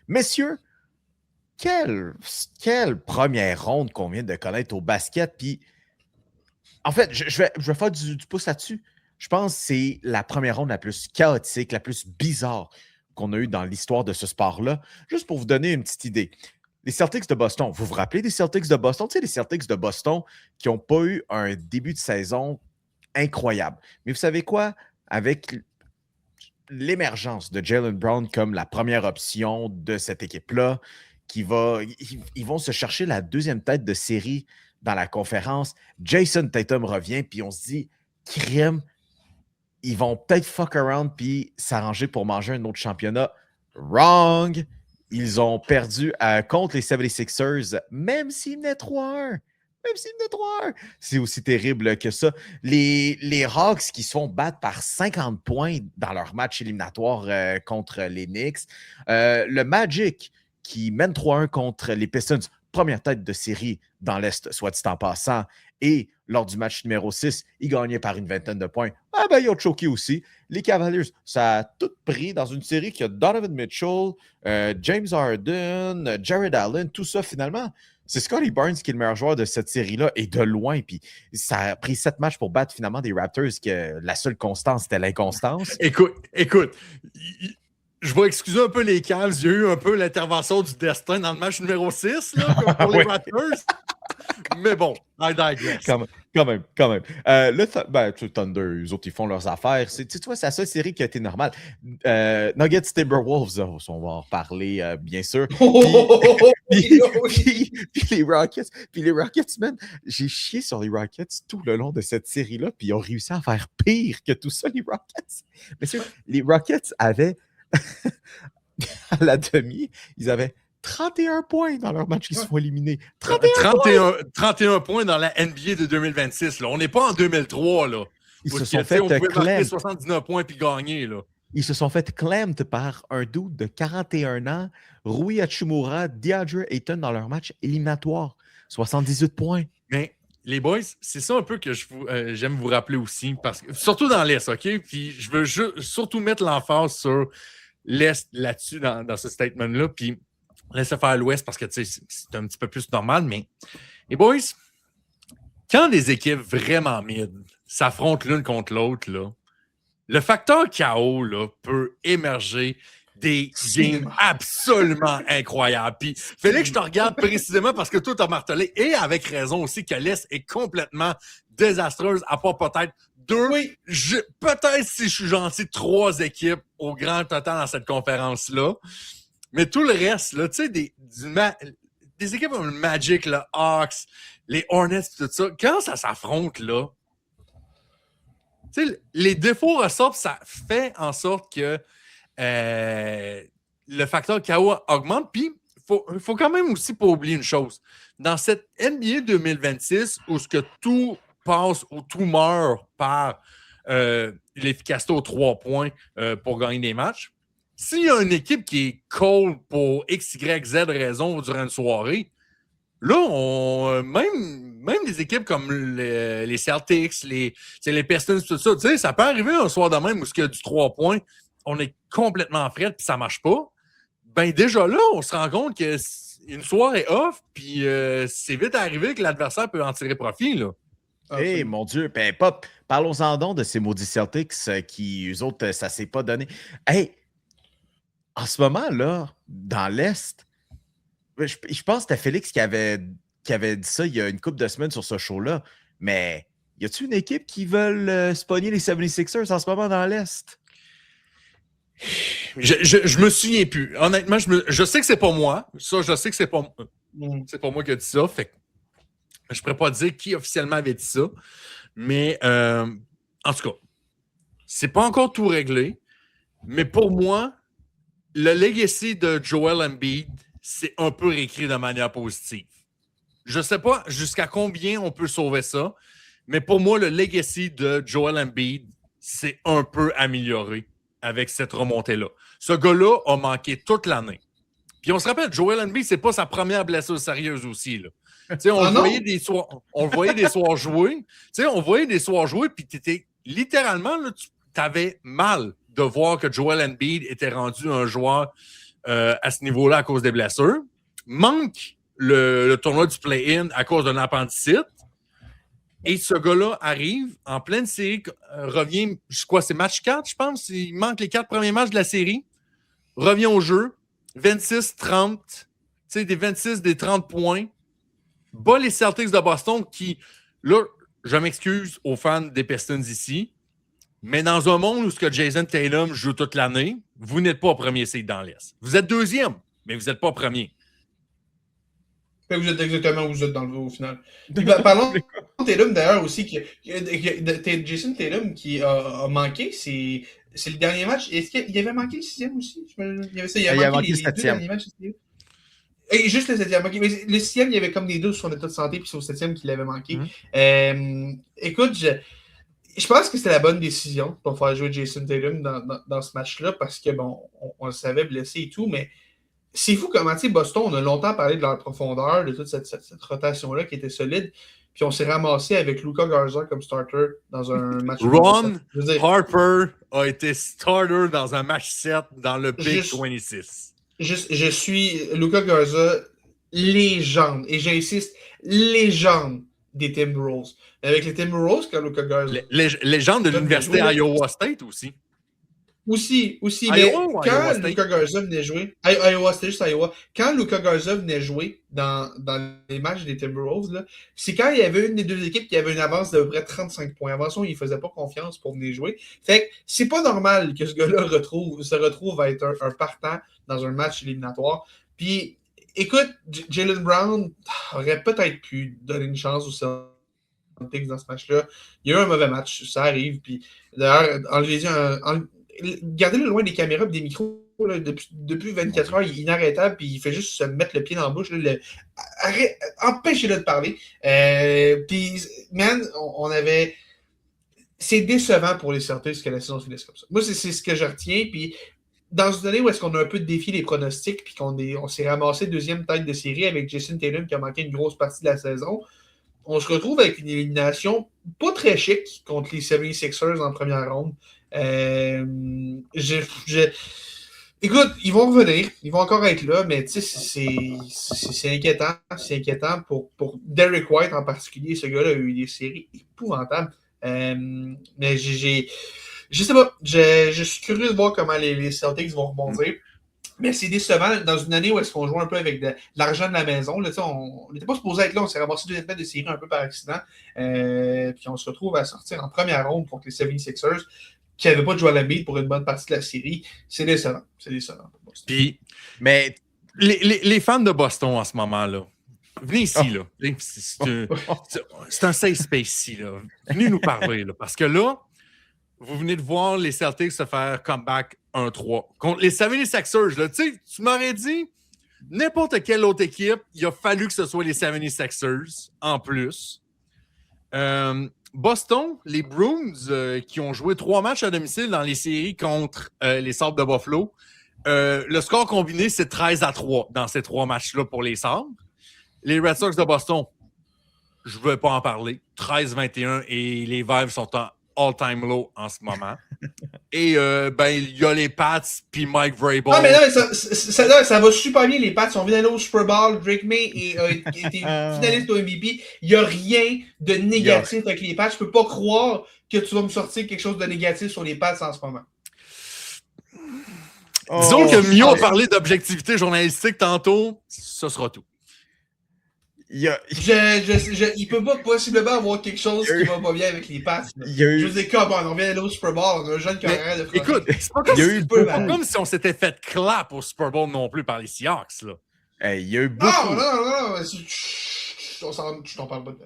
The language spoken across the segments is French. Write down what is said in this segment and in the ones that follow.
Messieurs, quelle première ronde qu'on vient de connaître au basket. Puis, en fait, je vais faire du pouce là-dessus. Je pense que c'est la première ronde la plus chaotique, la plus bizarre qu'on a eue dans l'histoire de ce sport-là. Juste pour vous donner une petite idée. Les Celtics de Boston, vous vous rappelez des Celtics de Boston? Tu sais, les Celtics de Boston qui n'ont pas eu un début de saison incroyable. Mais vous savez quoi? Avec l'émergence de Jaylen Brown comme la première option de cette équipe-là, ils vont se chercher la deuxième tête de série dans la conférence. Jason Tatum revient, puis on se dit, crime, ils vont peut-être fuck around puis s'arranger pour manger un autre championnat. Wrong! Ils ont perdu contre les 76ers, même s'ils venaient 3-1. Même s'ils venaient 3-1. C'est aussi terrible que ça. Les Hawks qui se font battre par 50 points dans leur match éliminatoire contre les Knicks. Le Magic qui mène 3-1 contre les Pistons. Première tête de série dans l'Est, soit dit en passant. Et lors du match numéro 6, ils gagnaient par une vingtaine de points. Ah ben, ils ont choqué aussi. Les Cavaliers, ça a tout pris dans une série qui a Donovan Mitchell, James Harden, Jared Allen, tout ça finalement. C'est Scottie Barnes qui est le meilleur joueur de cette série-là et de loin. Puis ça a pris 7 matchs pour battre finalement des Raptors que la seule constance, c'était l'inconstance. Écoute, je vais excuser un peu les Cavs. Il y a eu un peu l'intervention du destin dans le match numéro 6 là, comme pour les Raptors. Mais bon, I digress. Quand même. Le Thunder, eux autres, ils font leurs affaires. Tu vois, c'est la seule série qui a été normale. Nuggets Timberwolves, on va en reparler, bien sûr. Puis les Rockets, man, j'ai chié sur les Rockets tout le long de cette série-là, puis ils ont réussi à faire pire que tout ça, les Rockets. Monsieur, les Rockets avaient, à la demi, ils avaient 31 points dans leur match qui se font éliminer. 31 points dans la NBA de 2026. Là. On n'est pas en 2003. Là. Ils se sont fait on pouvait marquer 79 points puis gagner. Là. Ils se sont fait clamped par un dude de 41 ans, Rui Hachimura, DeAndre Ayton dans leur match éliminatoire. 78 points. Mais les boys, c'est ça un peu que j'aime vous rappeler aussi, parce que, surtout dans l'Est, OK? Puis je veux surtout mettre l'emphase sur l'Est là-dessus, dans ce statement-là, puis laisser faire l'Ouest parce que c'est un petit peu plus normal, mais les boys, quand des équipes vraiment mid s'affrontent l'une contre l'autre, là, le facteur chaos là, peut émerger des games absolument incroyables. Puis, Félix, je te regarde précisément parce que toi, tu as martelé, et avec raison aussi, que l'Est est complètement désastreuse, à part peut-être 2, peut-être si je suis gentil, 3 équipes au grand total dans cette conférence-là. Mais tout le reste, là, tu sais, des équipes comme le Magic, le Hawks, les Hornets, tout ça, quand ça s'affronte, là, tu sais, les défauts ressortent, ça fait en sorte que le facteur chaos augmente. Puis, il faut quand même aussi pas oublier une chose. Dans cette NBA 2026, où ce que tout passe ou tout meurt par l'efficacité aux 3 points pour gagner des matchs, s'il y a une équipe qui est cold pour X, Y, Z raison durant une soirée, là, même des équipes comme les Celtics, les Pistons, tout ça, ça peut arriver un soir de même où il y a du 3 points, on est complètement frais puis ça marche pas. Ben déjà là, on se rend compte qu'une soirée off, puis c'est vite arrivé que l'adversaire peut en tirer profit, là. Hey, mon Dieu, ben, parlons-en donc de ces maudits Celtics qui, eux autres, ça s'est pas donné. Hey, en ce moment-là, dans l'Est, je pense que c'était Félix qui avait dit ça il y a une couple de semaines sur ce show-là, mais y a-t-il une équipe qui veut spawner les 76ers en ce moment dans l'Est? Je me souviens plus. Honnêtement, je sais que c'est pas moi. Ça, je sais que c'est pas moi qui a dit ça. Fait que je pourrais pas dire qui officiellement avait dit ça. Mais en tout cas, c'est pas encore tout réglé. Mais pour moi, le legacy de Joel Embiid, c'est un peu réécrit de manière positive. Je sais pas jusqu'à combien on peut sauver ça, mais pour moi, le legacy de Joel Embiid, c'est un peu amélioré avec cette remontée-là. Ce gars-là a manqué toute l'année. Puis on se rappelle, Joel Embiid, c'est pas sa première blessure sérieuse aussi, là. On le voyait des soirs jouer. On voyait des soirs jouer, puis t'étais littéralement, tu avais mal de voir que Joel Embiid était rendu un joueur à ce niveau-là à cause des blessures. Manque le tournoi du play-in à cause d'un appendicite. Et ce gars-là arrive en pleine série, revient, c'est match 4, je pense. Il manque les 4 premiers matchs de la série. Revient au jeu. 26-30. Tu sais, des 26, des 30 points. Bat les Celtics de Boston qui, là, je m'excuse aux fans des Pistons ici, mais dans un monde où ce que Jason Tatum joue toute l'année, vous n'êtes pas premier seed dans l'Est. Vous êtes deuxième, mais vous n'êtes pas premier. Vous êtes exactement où vous êtes dans le au final. Puis, parlons de Tatum d'ailleurs aussi, Jason Tatum qui a manqué, c'est le dernier match. Est-ce qu'il avait manqué le 6e aussi? Il avait manqué les 2 derniers matchs. Et juste le 7e. Okay. Mais le 6e, il y avait comme des doutes sur son état de santé, puis c'est au 7e qu'il avait manqué. Écoute, je pense que c'était la bonne décision pour faire jouer Jason Tatum dans ce match-là, parce que, bon, on le savait blessé et tout, mais c'est fou comment, tu sais, Boston, on a longtemps parlé de leur profondeur, de toute cette rotation-là qui était solide, puis on s'est ramassé avec Luka Garza comme starter dans un match. Ron Harper a été starter dans un match 7 dans le Big 26. Je suis Luka Garza, légende, et j'insiste, légende des Timberwolves. Avec les Timberwolves, quand Luka Garza... Légende de l'université Iowa State aussi. Aussi, mais quand Luka Garza venait jouer, Iowa, c'était juste Iowa, quand Luka Garza venait jouer dans les matchs des Timberwolves, c'est quand il y avait une des deux équipes qui avait une avance d'à peu près 35 points. Avant ça, il ne faisait pas confiance pour venir jouer. Fait que c'est pas normal que ce gars-là se retrouve à être un partant dans un match éliminatoire. Puis, écoute, Jaylen Brown aurait peut-être pu donner une chance aux Celtics dans ce match-là. Il y a eu un mauvais match, ça arrive. Puis, d'ailleurs, gardez-le loin des caméras et des micros. Là, depuis 24 heures, il est inarrêtable, puis il fait juste se mettre le pied dans la bouche. Là, empêchez-le de parler. Puis, man, on avait... C'est décevant pour les Celtics que la saison se finisse comme ça. Moi, c'est ce que je retiens. Puis, dans une année où est-ce qu'on a un peu défié les pronostics, puis on s'est ramassé deuxième tête de série avec Jason Tatum qui a manqué une grosse partie de la saison, on se retrouve avec une élimination pas très chic contre les 76ers en première ronde. Écoute, ils vont revenir, ils vont encore être là, mais tu sais, c'est inquiétant. C'est inquiétant pour Derek White en particulier. Ce gars-là a eu des séries épouvantables. Mais je sais pas, je suis curieux de voir comment les Celtics vont rebondir. Mais c'est décevant dans une année où est-ce qu'on joue un peu avec de l'argent de la maison. Là, on n'était pas supposé être là, on s'est ramassé deuxième tête de série un peu par accident. Puis on se retrouve à sortir en première ronde contre les 76ers qui n'avaient pas de Joel Embiid pour une bonne partie de la série. C'est décevant. C'est décevant pour Boston. Puis, mais les fans de Boston en ce moment-là, venez ici, là. C'est un safe space ici, là. Venez nous parler, là. Parce que là, vous venez de voir les Celtics se faire comeback 1-3 contre les 76ers. Là. Tu m'aurais dit, n'importe quelle autre équipe, il a fallu que ce soit les 76ers en plus. Boston, les Bruins, qui ont joué 3 matchs à domicile dans les séries contre les Sabres de Buffalo, le score combiné, c'est 13-3 dans ces 3 matchs-là pour les Sabres. Les Red Sox de Boston, je ne veux pas en parler, 13-21 et les Vibes sont en all-time low en ce moment. Et il y a les Pats puis Mike Vrabel. Ah, mais là, ça va super bien, les Pats. On vient d'aller au Super Bowl. Drake May était finaliste au MVP. Il n'y a rien de négatif avec les Pats. Je ne peux pas croire que tu vas me sortir quelque chose de négatif sur les Pats en ce moment. Disons que Mio a parlé d'objectivité journalistique tantôt. Ce sera tout. Il peut pas possiblement avoir quelque chose qui va pas bien avec les Pats. Je vous dis, on revient aller au Super Bowl, on a un jeune carrière de France. Écoute, c'est pas comme si on s'était fait clap au Super Bowl non plus par les Seahawks. Là. Il y a eu beaucoup. Non, je t'en parle pas de ça.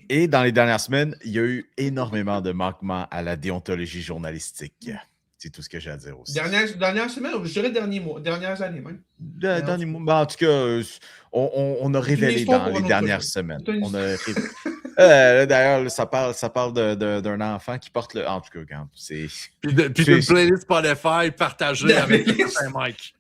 Et dans les dernières semaines, il y a eu énormément de manquements à la déontologie journalistique. C'est tout ce que j'ai à dire aussi. Dernière semaine, je dirais dernières années même. Derniers mois. Ben, en tout cas, on a révélé dans les dernières semaines. D'ailleurs, ça parle d'un enfant qui porte le. En tout cas, quand c'est. Puis d'une playlist Spotify partagée avec Mike.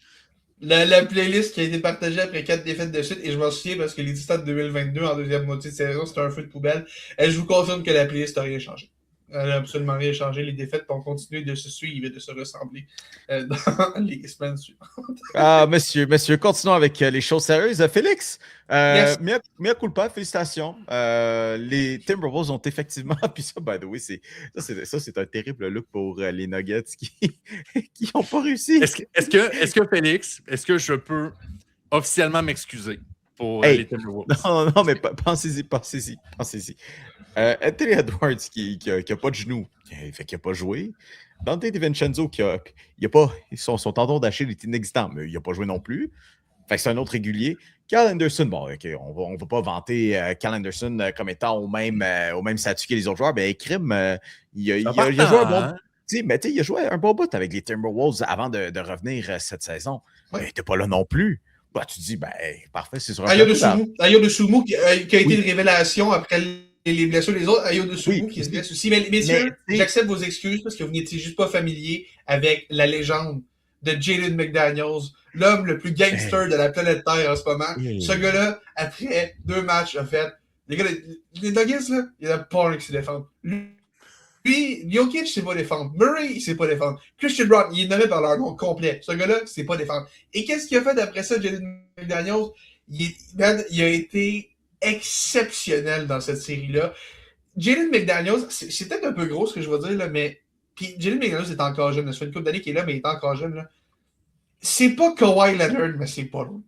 La playlist qui a été partagée après 4 défaites de suite, et je m'en souviens parce que les stats de 2022 en deuxième moitié de saison, c'était un feu de poubelle. Et je vous confirme que la playlist n'a rien changé. Elle n'a absolument rien changé. Les défaites ont continué de se suivre et de se ressembler dans les semaines suivantes. Ah, monsieur, continuons avec les choses sérieuses. Félix, Yes. mea culpa, félicitations. Les Timberwolves ont effectivement, puis ça, by the way, c'est un terrible look pour les Nuggets qui n'ont pas réussi. Est-ce que Félix, est-ce que je peux officiellement m'excuser pour les Timberwolves? Non, mais pensez-y. Anthony Edwards qui n'a pas de genou, fait qu'il n'a pas joué. Dante DiVincenzo qui a pas son tendon d'Achille est inexistant, mais il n'a pas joué non plus. Fait que c'est un autre régulier. Carl Anderson, bon, OK, on ne va pas vanter Carl Anderson comme étant au même statut que les autres joueurs. Ben, crime, il a joué un bon. Mais il a joué un bon bout avec les Timberwolves avant de revenir cette saison. Ouais. Il n'était pas là non plus. Bah, tu te dis, parfait, c'est sur un Ayo Dosunmu qui a été une révélation après les blessures des autres. Ayo Dosunmu qui se blesse aussi. Mais messieurs, j'accepte vos excuses parce que vous n'étiez juste pas familier avec la légende de Jaden McDaniels, l'homme le plus gangster de la planète Terre en ce moment. Ce gars-là, après 2 matchs, a fait... Les gars, les Nuggets, là, il y en a pas un qui se défend. Lui, Jokic, il sait pas défendre. Murray, il sait pas défendre. Christian Brown, il est nommé par leur nom complet. Ce gars-là, il sait pas défendre. Et qu'est-ce qu'il a fait d'après ça, Jaden McDaniels? Il a été exceptionnel dans cette série-là. Jaden McDaniels, c'est peut-être un peu gros ce que je vais dire, là, mais... Puis Jaden McDaniels est encore jeune. Ça fait une couple d'années qu'il est là, mais il est encore jeune. Là. C'est pas Kawhi Leonard, mais c'est pas loin.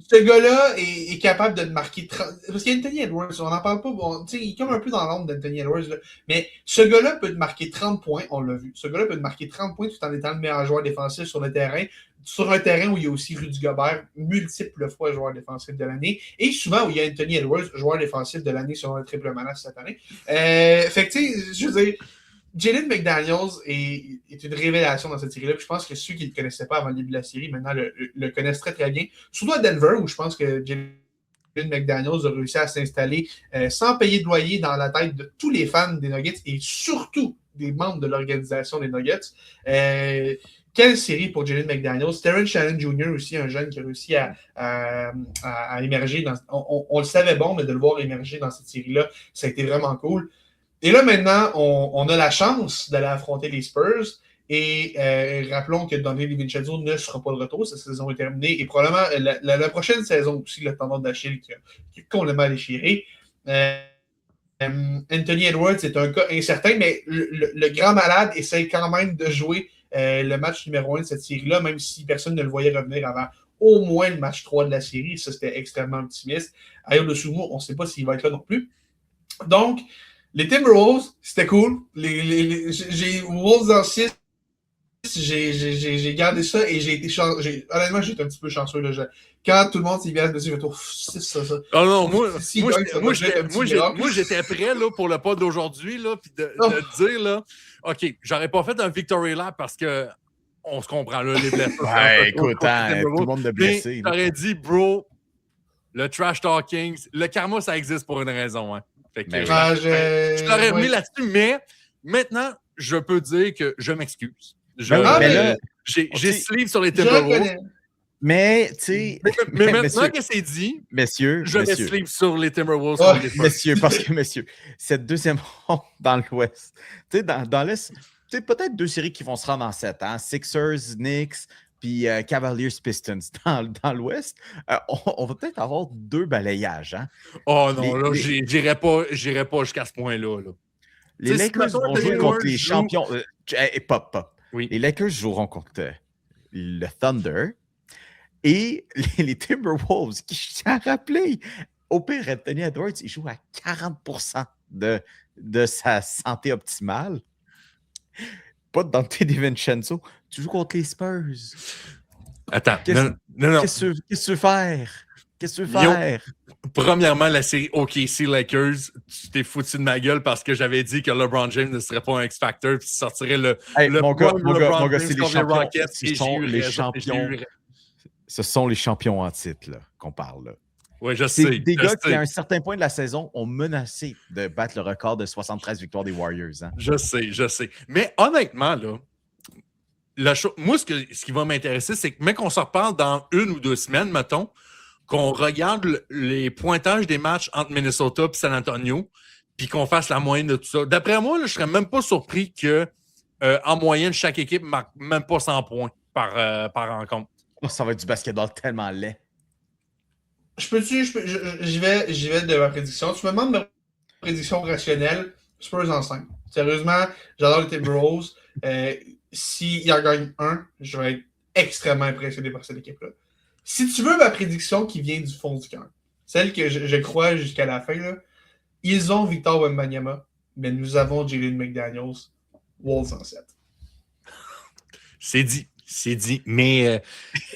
Ce gars-là est capable de te marquer 30... Parce qu'Anthony Edwards, on n'en parle pas, il est comme un peu dans l'ombre d'Anthony Edwards, là. Mais ce gars-là peut te marquer 30 points, on l'a vu. Ce gars-là peut te marquer 30 points tout en étant le meilleur joueur défensif sur le terrain. Sur un terrain où il y a aussi Rudy Gobert, multiples fois joueur défensif de l'année. Et souvent où il y a Anthony Edwards, joueur défensif de l'année sur un triple menace cette année. Fait que tu sais, je veux dire, Jaden McDaniels est une révélation dans cette série-là. Puis je pense que ceux qui ne le connaissaient pas avant le début de la série, maintenant le connaissent très, très bien. Surtout à Denver, où je pense que Jaden McDaniels a réussi à s'installer sans payer de loyer dans la tête de tous les fans des Nuggets et surtout des membres de l'organisation des Nuggets. Quelle série pour Jaden McDaniels. Terrence Shannon Jr. aussi, un jeune qui a réussi à émerger. On le savait bon, mais de le voir émerger dans cette série-là, ça a été vraiment cool. Et là, maintenant, on a la chance d'aller affronter les Spurs. Et rappelons que Dante DiVincenzo ne sera pas de retour. Cette saison est terminée. Et probablement la prochaine saison aussi, le tendon d'Achille qui est complètement déchiré. Anthony Edwards est un cas incertain, mais le grand malade essaye quand même de jouer le match numéro 1 de cette série-là, même si personne ne le voyait revenir avant au moins le match 3 de la série. Ça, c'était extrêmement optimiste. Ayo Dosunmu, on ne sait pas s'il va être là non plus. Donc, les Timberwolves, c'était cool. J'ai Wolves en 6, j'ai gardé ça et j'ai été honnêtement, j'ai été un petit peu chanceux. Là. Quand tout le monde s'y vient, je me suis dit, 6, ça. Oh non, moi j'étais prêt là, pour le pod d'aujourd'hui, là, puis de dire, là, OK, j'aurais pas fait un victory lap parce que on se comprend, là, les blessés. Écoute, tout le monde de blessé. J'aurais dit, bro, le trash talking, le karma, ça existe pour une raison, hein. Fait que, je l'aurais remis là-dessus, mais maintenant, je peux dire que je m'excuse. J'ai sleeve sur les Timberwolves. Mais, tu sais... Mais maintenant que c'est dit, je vais sleeve sur les Timberwolves. Parce que, cette deuxième ronde dans l'Ouest, tu sais, dans l'Est, tu sais, peut-être 2 séries qui vont se rendre en 7, hein? Sixers, Knicks, puis Cavaliers Pistons dans l'Ouest, on va peut-être avoir 2 balayages. Hein? Oh non, là, j'irai pas jusqu'à ce point-là. Là. Les Lakers vont jouer contre les champions. Pop. Oui. Les Lakers joueront contre le Thunder et les Timberwolves, qui, je tiens à rappeler, au pire, Anthony Edwards, il joue à 40% de sa santé optimale. Pas de Dante DiVincenzo. Tu joues contre les Spurs. Attends, non. Qu'est-ce que tu veux faire? Qu'est-ce que tu veux faire? Premièrement, la série OKC Lakers, tu t'es foutu de ma gueule parce que j'avais dit que LeBron James ne serait pas un X-Factor puis sortirait mon gars, c'est les champions. Ce sont les champions. Ce sont les champions en titre là, qu'on parle là. Oui, je sais. C'est des gars qui, à un certain point de la saison, ont menacé de battre le record de 73 victoires des Warriors. Hein? Je sais. Mais honnêtement, là, moi, ce qui va m'intéresser, c'est que, mec, qu'on se reparle dans 1 ou 2 semaines, mettons, qu'on regarde les pointages des matchs entre Minnesota et San Antonio, puis qu'on fasse la moyenne de tout ça. D'après moi, là, je serais même pas surpris que en moyenne, chaque équipe ne marque même pas 100 points par rencontre. Oh, ça va être du basketball tellement laid. J'y vais de ma prédiction. Tu me demandes ma prédiction rationnelle, Spurs en 5. Sérieusement, j'adore les Timberwolves. S'ils en gagnent un, je vais être extrêmement impressionné par cette équipe-là. Si tu veux ma prédiction qui vient du fond du cœur, celle que je crois jusqu'à la fin, là, ils ont Victor Wembanyama, mais nous avons Jalen McDaniels, Wolves en 7. C'est dit. Mais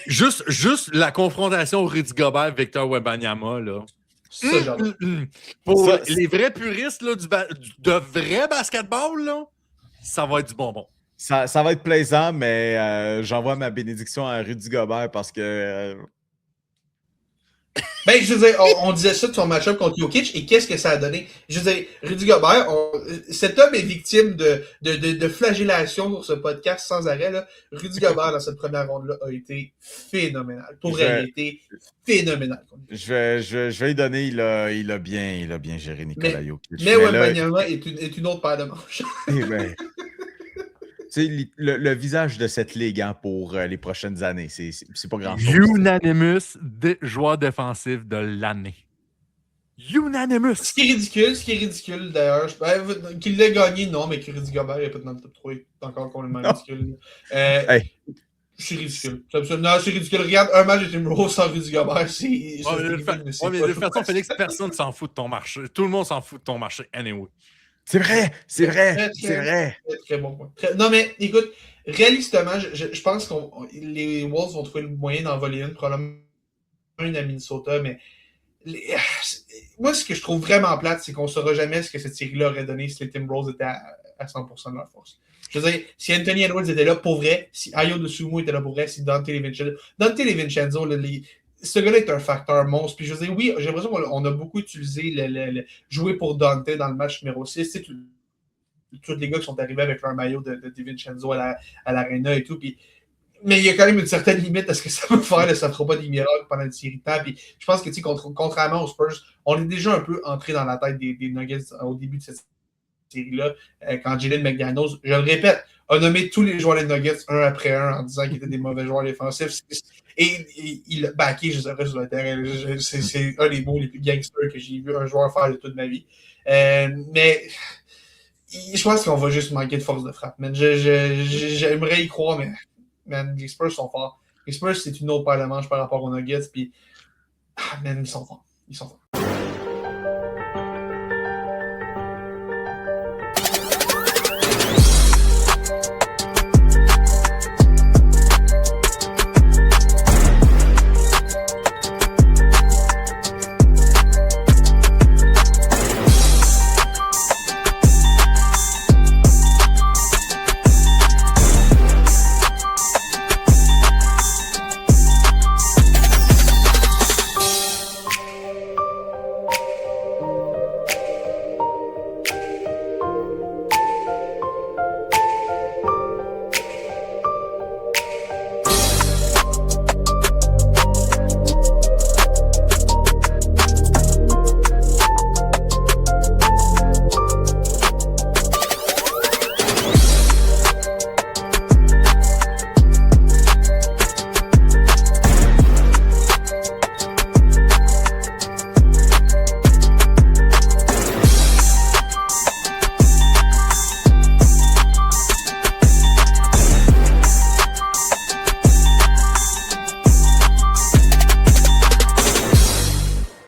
juste la confrontation Rudy Gobert-Victor Wembanyama, là. Ça, j'adore. Pour les vrais puristes là, de vrai basketball, là, ça va être du bonbon. Ça va être plaisant, mais j'envoie ma bénédiction à Rudy Gobert parce que... Ben, je veux dire, on disait ça de son match-up contre Jokic, et qu'est-ce que ça a donné? Je veux dire, Rudy Gobert, cet homme est victime de flagellation pour ce podcast sans arrêt. Là. Rudy Gobert, dans cette première ronde-là, a été phénoménal. Pour elle, il a été phénoménal. Je vais lui donner, il a bien géré Nikola Jokic. Mais Wembanyama est une autre paire de manches. Le visage de cette ligue pour les prochaines années, c'est pas grand-chose. Unanimous joueur défensif de l'année. Unanimous! Ce qui est ridicule d'ailleurs, qu'il l'ait gagné, non, mais que Rudy Gobert n'est pas dans le top 3, encore complètement ridicule. C'est ridicule. Non, c'est ridicule. Regarde, un match de Timberwolves sans Rudy Gobert, c'est. Mais de toute façon, Félix, personne s'en fout de ton marché. Tout le monde s'en fout de ton marché, anyway. C'est vrai. Très bon point. Non, mais écoute, réalistement, je pense que les Wolves vont trouver le moyen d'en voler une, probablement une à Minnesota, mais moi, ce que je trouve vraiment plate, c'est qu'on ne saura jamais ce que cette série-là aurait donné si les Timberwolves étaient à 100% de leur force. Je veux dire, si Anthony Edwards était là pour vrai, si Ayo DeSumo était là pour vrai, si Dante DiVincenzo, ce gars-là est un facteur monstre. Puis je veux dire, oui, j'ai l'impression qu'on a beaucoup utilisé le jouer pour Dante dans le match numéro 6. Tu sais, tous les gars qui sont arrivés avec leur maillot de DiVincenzo à l'Arena et tout. Puis, mais il y a quand même une certaine limite à ce que ça peut faire. Là, ça ne fera pas des miracles pendant une série de temps. Puis je pense que, contrairement aux Spurs, on est déjà un peu entré dans la tête des Nuggets au début de cette série-là. Quand Jalen McDaniels, je le répète, a nommé tous les joueurs des Nuggets un après un en disant qu'ils étaient des mauvais joueurs défensifs. Et il a backé, je dirais, sur le terrain. C'est un des mots les plus gangsters que j'ai vu un joueur faire de toute ma vie. Mais je pense qu'on va juste manquer de force de frappe. J'aimerais y croire, mais man, les Spurs sont forts. Les Spurs, c'est une autre paire de manches par rapport aux Nuggets. Puis, ils sont forts. Ils sont forts.